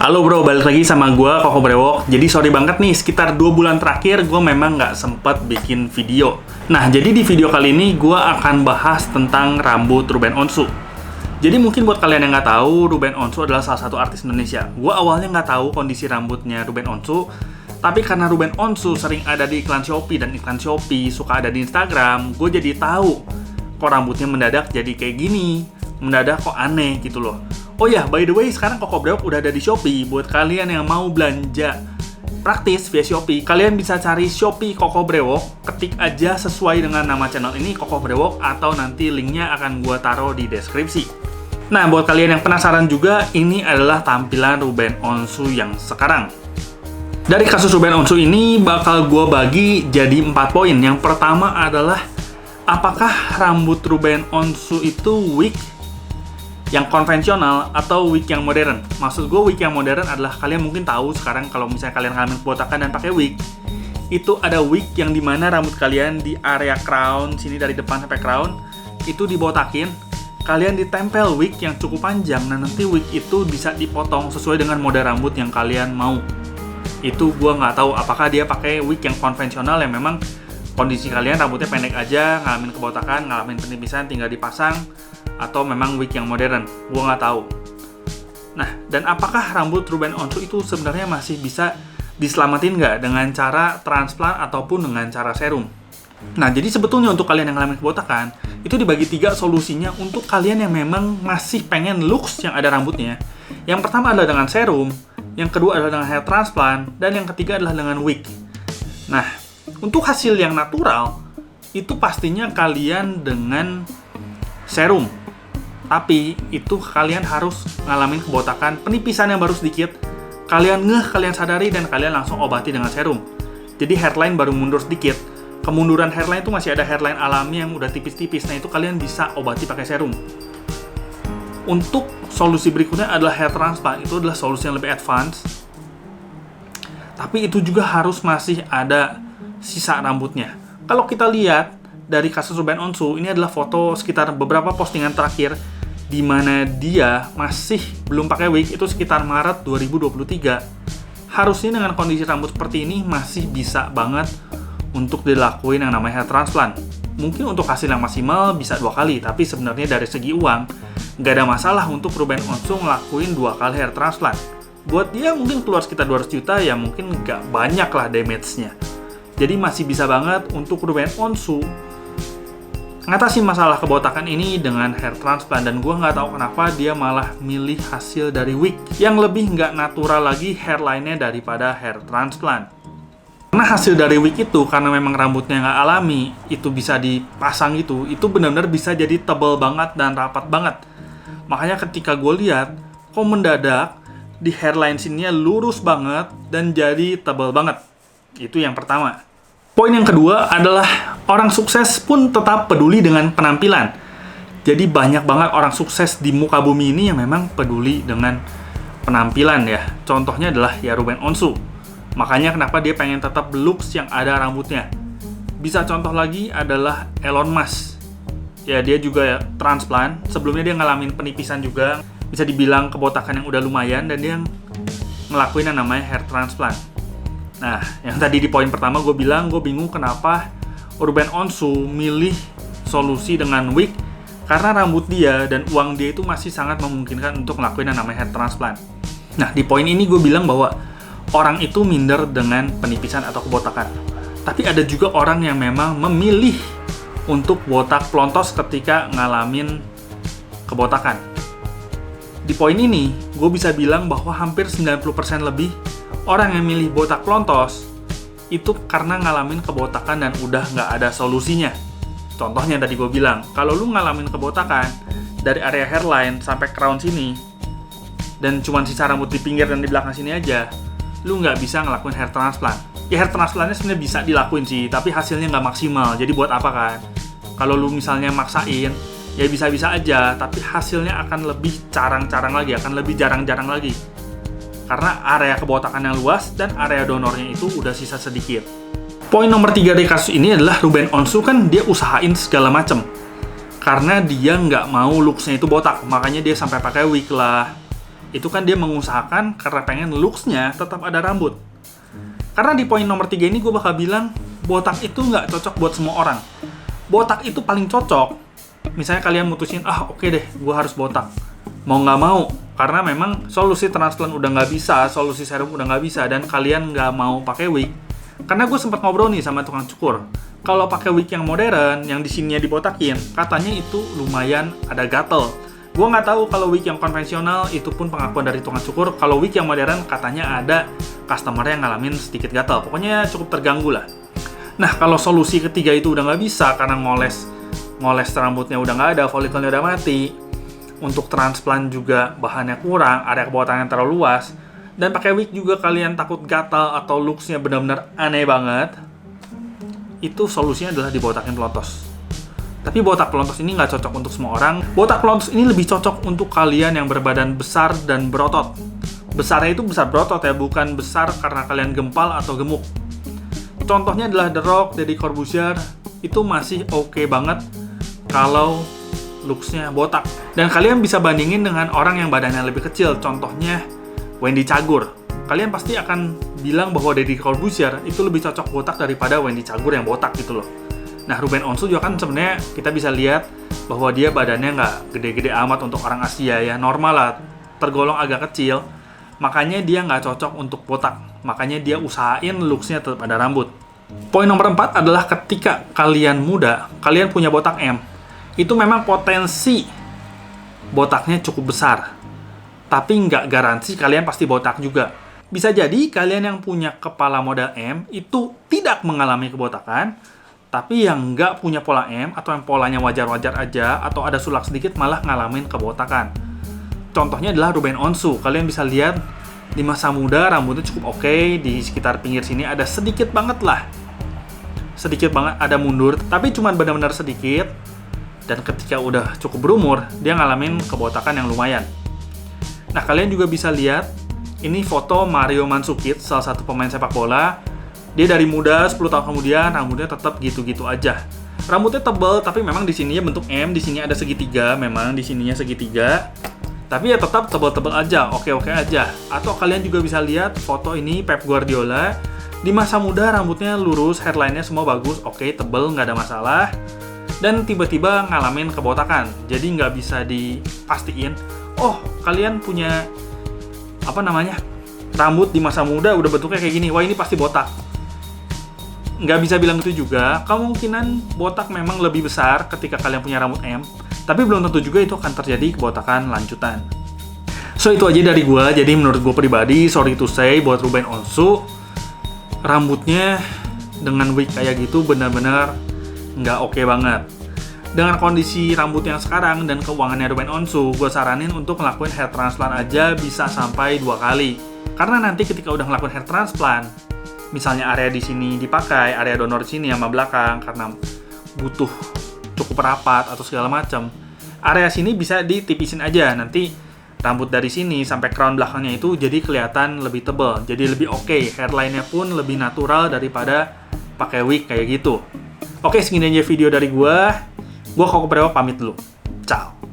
Halo bro, balik lagi sama gue, Koko Brewok. Jadi sorry banget nih, sekitar 2 bulan terakhir gue memang nggak sempet bikin video. Nah, jadi di video kali ini gue akan bahas tentang rambut Ruben Onsu. Jadi mungkin buat kalian yang nggak tahu, Ruben Onsu adalah salah satu artis Indonesia. Gue awalnya nggak tahu kondisi rambutnya Ruben Onsu, tapi karena Ruben Onsu sering ada di iklan Shopee dan iklan Shopee suka ada di Instagram, gue jadi tahu kok rambutnya mendadak jadi kayak gini, mendadak kok aneh gitu loh. Oh ya, by the way, sekarang Koko Brewok udah ada di Shopee. Buat kalian yang mau belanja praktis via Shopee, kalian bisa cari Shopee Koko Brewok, ketik aja sesuai dengan nama channel ini, Koko Brewok, atau nanti linknya akan gua taruh di deskripsi. Nah, buat kalian yang penasaran juga, ini adalah tampilan Ruben Onsu yang sekarang. Dari kasus Ruben Onsu ini, bakal gua bagi jadi 4 poin. Yang pertama adalah, apakah rambut Ruben Onsu itu wig yang konvensional atau wig yang modern? Maksud gue wig yang modern adalah kalian mungkin tahu sekarang kalau misalnya kalian ngalamin kebotakan dan pakai wig, itu ada wig yang dimana rambut kalian di area crown sini dari depan sampai crown itu dibotakin, kalian ditempel wig yang cukup panjang. Nah, nanti wig itu bisa dipotong sesuai dengan model rambut yang kalian mau. Itu gue nggak tahu apakah dia pakai wig yang konvensional yang memang kondisi kalian rambutnya pendek aja, ngalamin kebotakan, ngalamin penipisan, tinggal dipasang, atau memang wig yang modern, gue nggak tahu. Nah, dan apakah rambut Ruben Onsu itu sebenarnya masih bisa diselamatin nggak dengan cara transplant ataupun dengan cara serum? Nah, jadi sebetulnya untuk kalian yang ngalamin kebotakan, itu dibagi 3 solusinya untuk kalian yang memang masih pengen looks yang ada rambutnya. Yang pertama adalah dengan serum, yang kedua adalah dengan hair transplant, dan yang ketiga adalah dengan wig. Nah, untuk hasil yang natural, itu pastinya kalian dengan serum. Tapi itu kalian harus ngalamin kebotakan, penipisan yang baru sedikit, kalian kalian sadari dan kalian langsung obati dengan serum. Jadi hairline baru mundur sedikit. Kemunduran hairline itu masih ada hairline alami yang udah tipis-tipis. Nah, itu kalian bisa obati pakai serum. Untuk solusi berikutnya adalah hair transplant. Itu adalah solusi yang lebih advance. Tapi itu juga harus masih ada sisa rambutnya. Kalau kita lihat dari kasus Ruben Onsu, ini adalah foto sekitar beberapa postingan terakhir di mana dia masih belum pakai wig, itu sekitar Maret 2023. Harusnya dengan kondisi rambut seperti ini masih bisa banget untuk dilakuin yang namanya hair transplant. Mungkin untuk hasil yang maksimal bisa 2 kali, tapi sebenarnya dari segi uang nggak ada masalah untuk Ruben Onsu ngelakuin 2 kali hair transplant. Buat dia mungkin keluar sekitar 200 juta, ya mungkin nggak banyak lah damage-nya. Jadi masih bisa banget untuk Ruben Onsu ngatasin masalah kebotakan ini dengan hair transplant. Dan gue nggak tahu kenapa dia malah milih hasil dari wig yang lebih nggak natural lagi hairline-nya daripada hair transplant. Karena hasil dari wig itu, karena memang rambutnya nggak alami, itu bisa dipasang itu benar-benar bisa jadi tebal banget dan rapat banget. Makanya ketika gue lihat, kok mendadak di hairline sininya lurus banget dan jadi tebal banget. Itu yang pertama. Poin yang kedua adalah orang sukses pun tetap peduli dengan penampilan. Jadi banyak banget orang sukses di muka bumi ini yang memang peduli dengan penampilan ya. Contohnya adalah ya Ruben Onsu. Makanya kenapa dia pengen tetap looks yang ada rambutnya. Bisa contoh lagi adalah Elon Musk. Ya, dia juga ya, transplant. Sebelumnya dia ngalamin penipisan juga. Bisa dibilang kebotakan yang udah lumayan, dan dia ngelakuin yang namanya hair transplant. Nah, yang tadi di poin pertama gue bilang, gue bingung kenapa Ruben Onsu milih solusi dengan wig, karena rambut dia dan uang dia itu masih sangat memungkinkan untuk ngelakuin yang namanya hair transplant. Nah, di poin ini gue bilang bahwa orang itu minder dengan penipisan atau kebotakan. Tapi ada juga orang yang memang memilih untuk botak plontos ketika ngalamin kebotakan. Di poin ini, gue bisa bilang bahwa hampir 90% lebih orang yang milih botak plontos itu karena ngalamin kebotakan dan udah nggak ada solusinya. Contohnya tadi gue bilang, kalau lu ngalamin kebotakan dari area hairline sampai crown sini dan cuma sisa rambut di pinggir dan di belakang sini aja, lu nggak bisa ngelakuin hair transplant. Ya hair transplantnya sebenarnya bisa dilakuin sih, tapi hasilnya nggak maksimal. Jadi buat apa kan? Kalau lu misalnya maksain, ya bisa-bisa aja, tapi hasilnya akan lebih carang-carang lagi, akan lebih jarang-jarang lagi. Karena area kebotakan yang luas dan area donornya itu udah sisa sedikit. Poin nomor 3 dari kasus ini adalah Ruben Onsu kan dia usahain segala macem. Karena dia nggak mau looksnya itu botak, makanya dia sampai pakai wig lah, Itu kan dia mengusahakan karena pengen looks-nya tetap ada rambut. Karena di poin nomor 3 ini gue bakal bilang, botak itu nggak cocok buat semua orang. Botak itu paling cocok, misalnya kalian mutusin, oke deh, gue harus botak. Mau nggak mau, karena memang solusi transplant udah nggak bisa, solusi serum udah nggak bisa, dan kalian nggak mau pakai wig. Karena gue sempat ngobrol nih sama tukang cukur. Kalau pakai wig yang modern, yang di sininya dibotakin, katanya itu lumayan ada gatel. Gue nggak tahu kalau wig yang konvensional, itu pun pengakuan dari tukang cukur. Kalau wig yang modern, katanya ada customer yang ngalamin sedikit gatel. Pokoknya cukup terganggu lah. Nah, kalau solusi ketiga itu udah nggak bisa, karena ngoles rambutnya udah nggak ada, folikelnya udah mati, untuk transplant juga bahannya kurang, area kebotakan yang terlalu luas, dan pakai wig juga kalian takut gatal atau looks-nya benar-benar aneh banget, itu solusinya adalah dibotakin pelontos. Tapi botak pelontos ini nggak cocok untuk semua orang. Botak pelontos ini lebih cocok untuk kalian yang berbadan besar dan berotot. Besarnya itu besar berotot ya, bukan besar karena kalian gempal atau gemuk. Contohnya adalah The Rock, Deddy Corbuzier, itu masih oke banget kalau looks-nya botak. Dan kalian bisa bandingin dengan orang yang badannya lebih kecil, contohnya Wendy Cagur. Kalian pasti akan bilang bahwa Deddy Corbuzier itu lebih cocok botak daripada Wendy Cagur yang botak gitu loh. Nah, Ruben Onsu juga kan sebenarnya kita bisa lihat bahwa dia badannya nggak gede-gede amat untuk orang Asia ya, normal lah, tergolong agak kecil. Makanya dia nggak cocok untuk botak. Makanya dia usahain looks-nya tetap ada rambut. Poin nomor 4 adalah ketika kalian muda, kalian punya botak M. Itu memang potensi botaknya cukup besar. Tapi nggak garansi kalian pasti botak juga. Bisa jadi kalian yang punya kepala model M itu tidak mengalami kebotakan, tapi yang nggak punya pola M atau yang polanya wajar-wajar aja atau ada sulak sedikit malah ngalamin kebotakan. Contohnya adalah Ruben Onsu. Kalian bisa lihat di masa muda rambutnya cukup oke, di sekitar pinggir sini ada sedikit banget lah. Sedikit banget ada mundur, tapi cuma benar-benar sedikit. Dan ketika udah cukup berumur, dia ngalamin kebotakan yang lumayan. Nah, kalian juga bisa lihat ini foto Mario Mandzukic, salah satu pemain sepak bola. Dia dari muda, 10 tahun kemudian rambutnya tetap gitu-gitu aja. Rambutnya tebal, tapi memang di sininya bentuk M, di sini ada segitiga, memang di sininya segitiga. Tapi ya tetap tebal-tebal aja, oke-oke aja. Atau kalian juga bisa lihat foto ini Pep Guardiola. Di masa muda rambutnya lurus, hairline-nya semua bagus, oke, tebal, nggak ada masalah. Dan tiba-tiba ngalamin kebotakan. Jadi nggak bisa dipastiin, kalian punya rambut di masa muda udah bentuknya kayak gini, wah ini pasti botak. Nggak bisa bilang itu juga. Kemungkinan botak memang lebih besar ketika kalian punya rambut M, tapi belum tentu juga itu akan terjadi kebotakan lanjutan. So, itu aja dari gue. Jadi menurut gue pribadi, sorry to say, buat Ruben Onsu, rambutnya dengan wig kayak gitu benar-benar nggak oke banget. Dengan kondisi rambut yang sekarang dan keuangannya Ruben Onsu, gue saranin untuk ngelakuin hair transplant aja bisa sampai 2 kali. Karena nanti ketika udah ngelakuin hair transplant, misalnya area di sini dipakai, area donor di sini sama belakang karena butuh cukup rapat atau segala macam, area sini bisa ditipisin aja. Nanti rambut dari sini sampai crown belakangnya itu jadi kelihatan lebih tebal, jadi lebih oke. Hairline-nya pun lebih natural daripada pakai wig kayak gitu. Oke, segini aja video dari gue. Gue Koko Brewok pamit dulu. Ciao.